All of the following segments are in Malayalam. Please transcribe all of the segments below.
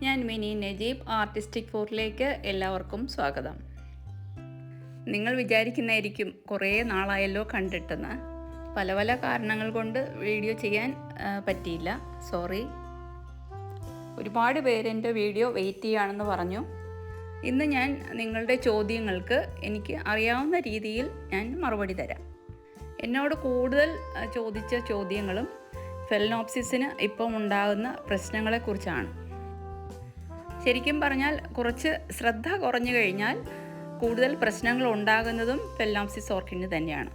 ഞാൻ മിനി നജീബ് ആർട്ടിസ്റ്റിക് ഫോറിലേക്ക് എല്ലാവർക്കും സ്വാഗതം. നിങ്ങൾ വിചാരിക്കുന്നതായിരിക്കും കുറേ നാളായല്ലോ കണ്ടിട്ടെന്ന്. പല പല കാരണങ്ങൾ കൊണ്ട് വീഡിയോ ചെയ്യാൻ പറ്റിയില്ല, സോറി. ഒരുപാട് പേരെൻ്റെ വീഡിയോ വെയിറ്റ് ചെയ്യുകയാണെന്ന് പറഞ്ഞു. ഇന്ന് ഞാൻ നിങ്ങളുടെ ചോദ്യങ്ങൾക്ക് എനിക്ക് അറിയാവുന്ന രീതിയിൽ ഞാൻ മറുപടി തരാം. എന്നോട് കൂടുതൽ ചോദിച്ച ചോദ്യങ്ങളും ഫെലനോപ്സിസിന് ഇപ്പം ഉണ്ടാകുന്ന പ്രശ്നങ്ങളെക്കുറിച്ചാണ്. ശരിക്കും പറഞ്ഞാൽ കുറച്ച് ശ്രദ്ധ കുറഞ്ഞു കഴിഞ്ഞാൽ കൂടുതൽ പ്രശ്നങ്ങൾ ഉണ്ടാകുന്നതും ഫെലനോപ്സിസ് ഓർക്കിഡിന് തന്നെയാണ്.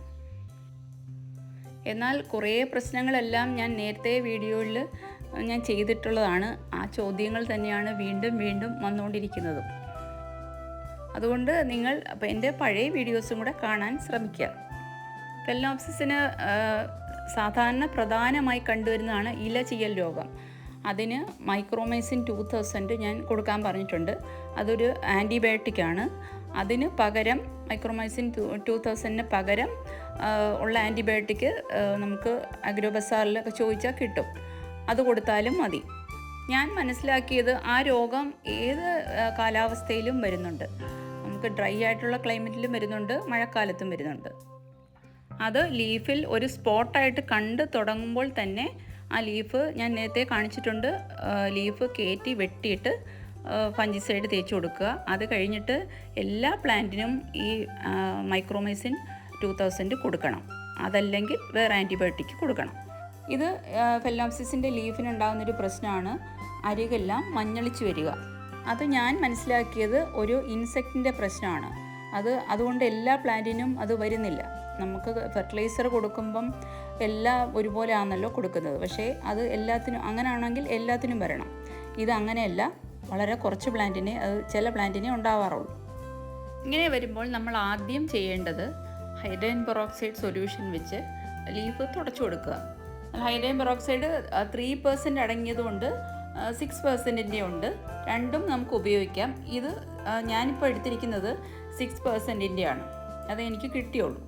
എന്നാൽ കുറേ പ്രശ്നങ്ങളെല്ലാം ഞാൻ നേരത്തെ വീഡിയോയിൽ ഞാൻ ചെയ്തിട്ടുള്ളതാണ്. ആ ചോദ്യങ്ങൾ തന്നെയാണ് വീണ്ടും വീണ്ടും വന്നുകൊണ്ടിരിക്കുന്നതും. അതുകൊണ്ട് നിങ്ങൾ എൻ്റെ പഴയ വീഡിയോസും കൂടെ കാണാൻ ശ്രമിക്കുക. ഫെലനോപ്സിസിന് സാധാരണ പ്രധാനമായി കണ്ടുവരുന്നതാണ് ഇല ചീയൽ രോഗം. അതിന് മൈക്രോമൈസിൻ 2000 ഞാൻ കൊടുക്കാൻ പറഞ്ഞിട്ടുണ്ട്. അതൊരു ആൻറ്റിബയോട്ടിക്കാണ്. അതിന് പകരം മൈക്രോമൈസിൻ 2000 പകരം ഉള്ള ആൻറ്റിബയോട്ടിക് നമുക്ക് അഗ്രോബസാറിലൊക്കെ ചോദിച്ചാൽ കിട്ടും. അത് കൊടുത്താലും മതി. ഞാൻ മനസ്സിലാക്കിയത് ആ രോഗം ഏത് കാലാവസ്ഥയിലും വരുന്നുണ്ട്. നമുക്ക് ഡ്രൈ ആയിട്ടുള്ള ക്ലൈമറ്റിലും വരുന്നുണ്ട്, മഴക്കാലത്തും വരുന്നുണ്ട്. അത് ലീഫിൽ ഒരു സ്പോട്ടായിട്ട് കണ്ട് തുടങ്ങുമ്പോൾ തന്നെ ആ ലീഫ് ഞാൻ നേരത്തെ കാണിച്ചിട്ടുണ്ട്. ലീഫ് കയറ്റി വെട്ടിയിട്ട് ഫംഗിസൈഡ് തേച്ച് കൊടുക്കുക. അത് കഴിഞ്ഞിട്ട് എല്ലാ പ്ലാന്റിനും ഈ മൈക്രോമൈസിൻ 2000 കൊടുക്കണം. അതല്ലെങ്കിൽ വേറെ ആൻറ്റിബയോട്ടിക് കൊടുക്കണം. ഇത് ഫെലനോപ്സിസിൻ്റെ ലീഫിനുണ്ടാകുന്നൊരു പ്രശ്നമാണ്, അരികെല്ലാം മഞ്ഞളിച്ച് വരിക. അത് ഞാൻ മനസ്സിലാക്കിയത് ഒരു ഇൻസെക്റ്റിൻ്റെ പ്രശ്നമാണ്. അതുകൊണ്ട് എല്ലാ പ്ലാന്റിനും അത് വരുന്നില്ല. നമുക്ക് ഫെർട്ടിലൈസർ കൊടുക്കുമ്പം എല്ലാം ഒരുപോലെ ആണല്ലോ കൊടുക്കുന്നത്. പക്ഷേ അത് എല്ലാത്തിനും അങ്ങനെയാണെങ്കിൽ എല്ലാത്തിനും വരണം. ഇത് അങ്ങനെയല്ല, വളരെ കുറച്ച് പ്ലാന്റിനെ ചില പ്ലാന്റിനെ ഉണ്ടാവാറുള്ളൂ. ഇങ്ങനെ വരുമ്പോൾ നമ്മൾ ആദ്യം ചെയ്യേണ്ടത് ഹൈഡ്രജൻ പെറോക്സൈഡ് സൊല്യൂഷൻ വെച്ച് ലീഫ് തുടച്ചു കൊടുക്കുക. ഹൈഡ്രജൻ പെറോക്സൈഡ് 3% അടങ്ങിയതുകൊണ്ട് 6% ഉണ്ട്. രണ്ടും നമുക്ക് ഉപയോഗിക്കാം. ഇത് ഞാനിപ്പോൾ എടുത്തിരിക്കുന്നത് 6% ആണ്. അത് എനിക്ക് കിട്ടിയുള്ളൂ.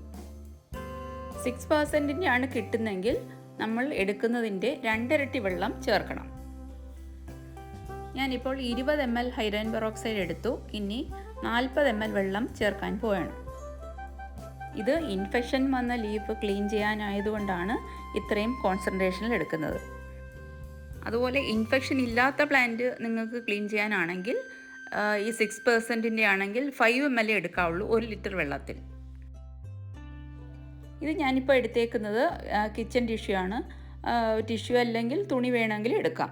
6% ആണ് കിട്ടുന്നതെങ്കിൽ നമ്മൾ എടുക്കുന്നതിൻ്റെ 2 ഇരട്ടി വെള്ളം ചേർക്കണം. ഞാനിപ്പോൾ 20 ml ഹൈഡ്രജൻ പെറോക്സൈഡ് എടുത്തു. ഇനി 40 ml വെള്ളം ചേർക്കാൻ പോവുകയാണ്. ഇത് ഇൻഫെക്ഷൻ വന്ന ലീഫ് ക്ലീൻ ചെയ്യാനായതുകൊണ്ടാണ് ഇത്രയും കോൺസെൻട്രേഷനിൽ എടുക്കുന്നത്. അതുപോലെ ഇൻഫെക്ഷൻ ഇല്ലാത്ത പ്ലാന്റ് നിങ്ങൾക്ക് ക്ലീൻ ചെയ്യാനാണെങ്കിൽ ഈ 6% ആണെങ്കിൽ 5 ml എടുക്കാവുള്ളൂ 1 ലിറ്റർ വെള്ളത്തിൽ. ഇത് ഞാനിപ്പോൾ എടുത്തേക്കുന്നത് കിച്ചൺ ടിഷ്യൂ ആണ്. ടിഷ്യൂ അല്ലെങ്കിൽ തുണി വേണമെങ്കിൽ എടുക്കാം.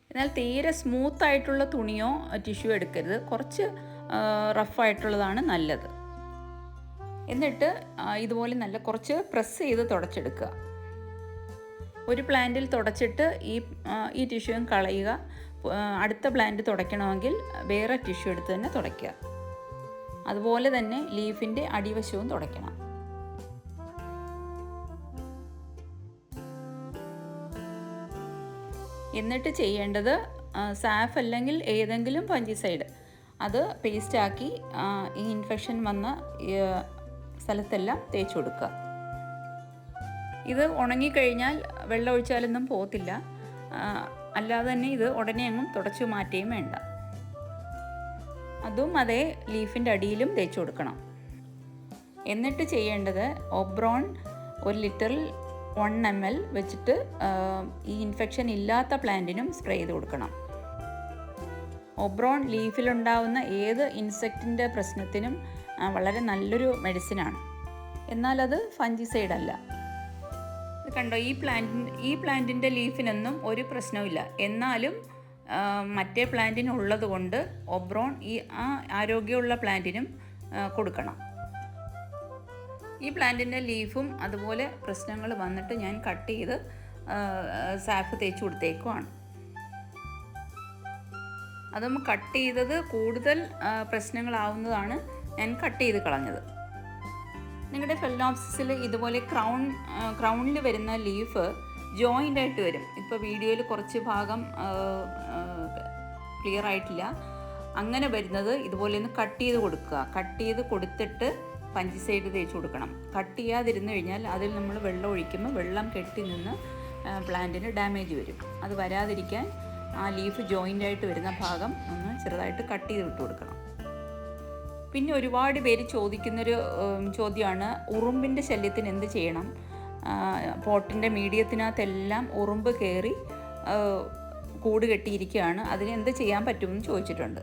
എന്നാൽ തീരെ സ്മൂത്തായിട്ടുള്ള തുണിയോ ടിഷ്യൂ എടുക്കരുത്. കുറച്ച് റഫായിട്ടുള്ളതാണ് നല്ലത്. എന്നിട്ട് ഇതുപോലെ നല്ല കുറച്ച് പ്രസ് ചെയ്ത് തുടച്ചെടുക്കുക. ഒരു പ്ലാന്റിൽ തുടച്ചിട്ട് ഈ ടിഷ്യൂവും കളയുക. അടുത്ത പ്ലാന്റ് തുടയ്ക്കണമെങ്കിൽ വേറെ ടിഷ്യൂ എടുത്ത് തന്നെ തുടയ്ക്കുക. അതുപോലെ തന്നെ ലീഫിൻ്റെ അടിവശവും തുടയ്ക്കണം. എന്നിട്ട് ചെയ്യേണ്ടത് സാഫ് അല്ലെങ്കിൽ ഏതെങ്കിലും ഫംഗിസൈഡ് അത് പേസ്റ്റാക്കി ഈ ഇൻഫെക്ഷൻ വന്ന സ്ഥലത്തെല്ലാം തേച്ച് കൊടുക്കുക. ഇത് ഉണങ്ങിക്കഴിഞ്ഞാൽ വെള്ളം ഒഴിച്ചാലൊന്നും പോകത്തില്ല. അല്ലാതെ തന്നെ ഇത് ഉടനെ അങ്ങും തുടച്ചു മാറ്റുകയും വേണ്ട. അതും അതേ ലീഫിൻ്റെ അടിയിലും തേച്ച് കൊടുക്കണം. എന്നിട്ട് ചെയ്യേണ്ടത് ഒബ്രോൺ 1 ലിറ്ററിൽ 1 ml വെച്ചിട്ട് ഈ ഇൻഫെക്ഷൻ ഇല്ലാത്ത പ്ലാന്റിനും സ്പ്രേ ചെയ്ത് കൊടുക്കണം. ഒബ്രോൺ ലീഫിലുണ്ടാവുന്ന ഏത് ഇൻസെക്റ്റിൻ്റെ പ്രശ്നത്തിനും വളരെ നല്ലൊരു മെഡിസിനാണ്. എന്നാൽ അത് ഫംഗിസൈഡ് അല്ല. ഇത് കണ്ടോ, ഈ പ്ലാന്റിൻ്റെ ലീഫിനൊന്നും ഒരു പ്രശ്നവുമില്ല. എന്നാലും മറ്റേ പ്ലാന്റിനുള്ളത് കൊണ്ട് ഒബ്രോൺ ആ ആരോഗ്യമുള്ള പ്ലാന്റിനും കൊടുക്കണം. ഈ പ്ലാന്റിൻ്റെ ലീഫും അതുപോലെ പ്രശ്നങ്ങൾ വന്നിട്ട് ഞാൻ കട്ട് ചെയ്ത് സാഫ് തേച്ച് കൊടുത്തേക്കുവാണ്. അതും കട്ട് ചെയ്തത് കൂടുതൽ പ്രശ്നങ്ങളാവുന്നതാണ് ഞാൻ കട്ട് ചെയ്ത് കളഞ്ഞത്. നിങ്ങളുടെ ഫെലനോപ്സിസിൽ ഇതുപോലെ ക്രൗണിൽ വരുന്ന ലീഫ് ജോയിൻ്റ് ആയിട്ട് വരും. ഇപ്പോൾ വീഡിയോയിൽ കുറച്ച് ഭാഗം ക്ലിയർ ആയിട്ടില്ല. അങ്ങനെ വരുന്നത് ഇതുപോലെ ഒന്ന് കട്ട് ചെയ്ത് കൊടുക്കുക. കട്ട് ചെയ്ത് കൊടുത്തിട്ട് ഫംഗിസൈഡ് തേച്ച് കൊടുക്കണം. കട്ട് ചെയ്യാതിരുന്നു കഴിഞ്ഞാൽ അതിൽ നമ്മൾ വെള്ളം ഒഴിക്കുമ്പോൾ വെള്ളം കെട്ടി നിന്ന് പ്ലാന്റിന് ഡാമേജ് വരും. അത് വരാതിരിക്കാൻ ആ ലീഫ് ജോയിൻ്റായിട്ട് വരുന്ന ഭാഗം ഒന്ന് ചെറുതായിട്ട് കട്ട് ചെയ്ത് വിട്ട് കൊടുക്കണം. പിന്നെ ഒരുപാട് പേര് ചോദിക്കുന്നൊരു ചോദ്യമാണ്, ഉറുമ്പിൻ്റെ ശല്യത്തിന് എന്ത് ചെയ്യണം? പോട്ടിൻ്റെ മീഡിയത്തിനകത്തെല്ലാം ഉറുമ്പ് കയറി കൂട് കെട്ടിയിരിക്കുകയാണ്, അതിന് എന്ത് ചെയ്യാൻ പറ്റുമെന്ന് ചോദിച്ചിട്ടുണ്ട്.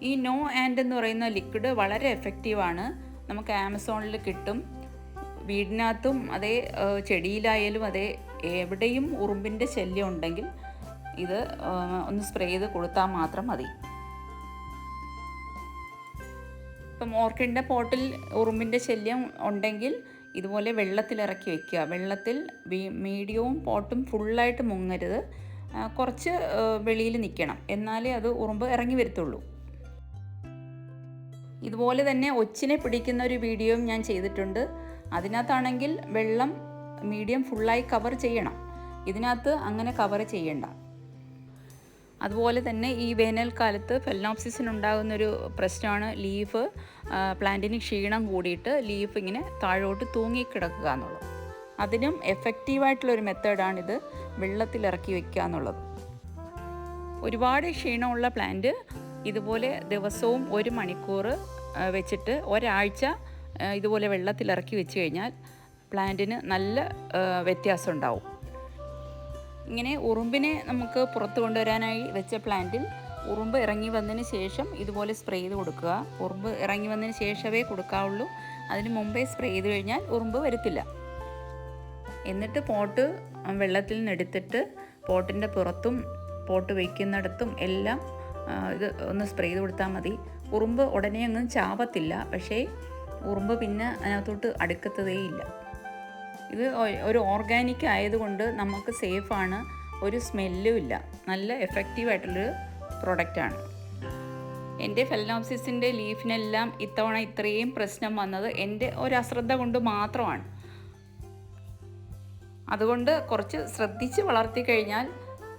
ഈ നോ ആൻഡ് എന്ന് പറയുന്ന ലിക്വിഡ് വളരെ എഫക്റ്റീവാണ്. നമുക്ക് ആമസോണിൽ കിട്ടും. വീടിനകത്തും അതേ ചെടിയിലായാലും അതേ എവിടെയും ഉറുമ്പിൻ്റെ ശല്യം ഉണ്ടെങ്കിൽ ഇത് ഒന്ന് സ്പ്രേ ചെയ്ത് കൊടുത്താൽ മാത്രം മതി. ഇപ്പം ഓർക്കിഡിൻ്റെ പോട്ടിൽ ഉറുമ്പിൻ്റെ ശല്യം ഉണ്ടെങ്കിൽ ഇതുപോലെ വെള്ളത്തിലിറക്കി വയ്ക്കുക. വെള്ളത്തിൽ മീഡിയവും പോട്ടും ഫുള്ളായിട്ട് മുങ്ങരുത്, കുറച്ച് വെളിയിൽ നിൽക്കണം, എന്നാലേ അത് ഉറുമ്പ് ഇറങ്ങി വരത്തുള്ളൂ. ഇതുപോലെ തന്നെ ഒച്ചിനെ പിടിക്കുന്ന ഒരു വീഡിയോയും ഞാൻ ചെയ്തിട്ടുണ്ട്. അതിനകത്താണെങ്കിൽ വെള്ളം മീഡിയം ഫുള്ളായി കവർ ചെയ്യണം, ഇതിനകത്ത് അങ്ങനെ കവർ ചെയ്യണ്ട. അതുപോലെ തന്നെ ഈ വേനൽക്കാലത്ത് ഫെലനോപ്സിസിനുണ്ടാകുന്നൊരു പ്രശ്നമാണ് ലീഫ്, പ്ലാന്റിന് ക്ഷീണം കൂടിയിട്ട് ലീഫ് ഇങ്ങനെ താഴോട്ട് തൂങ്ങിക്കിടക്കുക എന്നുള്ളത്. അതിനും എഫക്റ്റീവായിട്ടുള്ളൊരു മെത്തേഡാണിത്, വെള്ളത്തിലിറക്കി വയ്ക്കുക എന്നുള്ളത്. ഒരുപാട് ക്ഷീണമുള്ള പ്ലാന്റ് ഇതുപോലെ ദിവസവും 1 മണിക്കൂർ വെച്ചിട്ട് ഒരാഴ്ച ഇതുപോലെ വെള്ളത്തിലിറക്കി വെച്ച് കഴിഞ്ഞാൽ പ്ലാന്റിന് നല്ല വ്യത്യാസം ഉണ്ടാവും. ഇങ്ങനെ ഉറുമ്പിനെ നമുക്ക് പുറത്ത് കൊണ്ടുവരാനായി വെച്ച പ്ലാന്റിൽ ഉറുമ്പ് ഇറങ്ങി വന്നതിന് ശേഷം ഇതുപോലെ സ്പ്രേ ചെയ്ത് കൊടുക്കുക. ഉറുമ്പ് ഇറങ്ങി വന്നതിന് ശേഷമേ കൊടുക്കാവുള്ളൂ, അതിന് മുമ്പേ സ്പ്രേ ചെയ്ത് കഴിഞ്ഞാൽ ഉറുമ്പ് വരത്തില്ല. എന്നിട്ട് പോട്ട് വെള്ളത്തിൽ നിന്ന് എടുത്തിട്ട് പോട്ടിൻ്റെ പുറത്തും പോട്ട് വയ്ക്കുന്നിടത്തും എല്ലാം ഇത് ഒന്ന് സ്പ്രേ ചെയ്ത് കൊടുത്താൽ മതി. ഉറുമ്പ് ഉടനെ അങ്ങ് ചാവത്തില്ല, പക്ഷേ ഉറുമ്പ് പിന്നെ അതിനകത്തോട്ട് അടുക്കത്തതേയില്ല. ഇത് ഒരു ഓർഗാനിക് ആയതുകൊണ്ട് നമുക്ക് സേഫാണ്, ഒരു സ്മെല്ലും ഇല്ല, നല്ല എഫക്റ്റീവായിട്ടുള്ളൊരു പ്രൊഡക്റ്റാണ്. എൻ്റെ ഫെലനോപ്സിസിൻ്റെ ലീഫിനെല്ലാം ഇത്തവണ ഇത്രയും പ്രശ്നം വന്നത് എൻ്റെ ഒരു അശ്രദ്ധ കൊണ്ട് മാത്രമാണ്. അതുകൊണ്ട് കുറച്ച് ശ്രദ്ധിച്ച് വളർത്തി കഴിഞ്ഞാൽ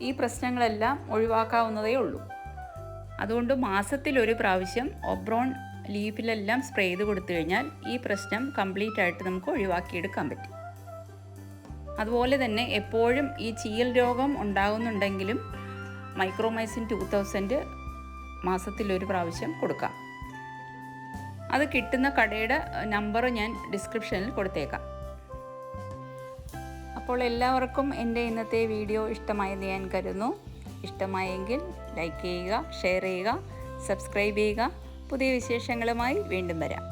ഈ പ്രശ്നങ്ങളെല്ലാം ഒഴിവാക്കാവുന്നതേ ഉള്ളൂ. അതുകൊണ്ട് മാസത്തിൽ 1 പ്രാവശ്യം ഒബ്രോൺ ലീഫിലെല്ലാം സ്പ്രേ ചെയ്ത് കൊടുത്തു കഴിഞ്ഞാൽ ഈ പ്രശ്നം കംപ്ലീറ്റ് ആയിട്ട് നമുക്ക് ഒഴിവാക്കിയെടുക്കാൻ പറ്റും. അതുപോലെ തന്നെ എപ്പോഴും ഈ ചീയൽ രോഗം ഉണ്ടാകുന്നുണ്ടെങ്കിലും മൈക്രോമൈസിൻ 2000 മാസത്തിൽ 1 പ്രാവശ്യം കൊടുക്കാം. അത് കിട്ടുന്ന കടയുടെ നമ്പർ ഞാൻ ഡിസ്ക്രിപ്ഷനിൽ കൊടുത്തേക്കാം. അപ്പോൾ എല്ലാവർക്കും എൻ്റെ ഇന്നത്തെ വീഡിയോ ഇഷ്ടമായെന്ന് ഞാൻ കരുതുന്നു. ഇഷ്ടമായെങ്കിൽ ലൈക്ക് ചെയ്യുക, ഷെയർ ചെയ്യുക, സബ്സ്ക്രൈബ് ചെയ്യുക. പുതിയ വിശേഷങ്ങളുമായി വീണ്ടും വരാം.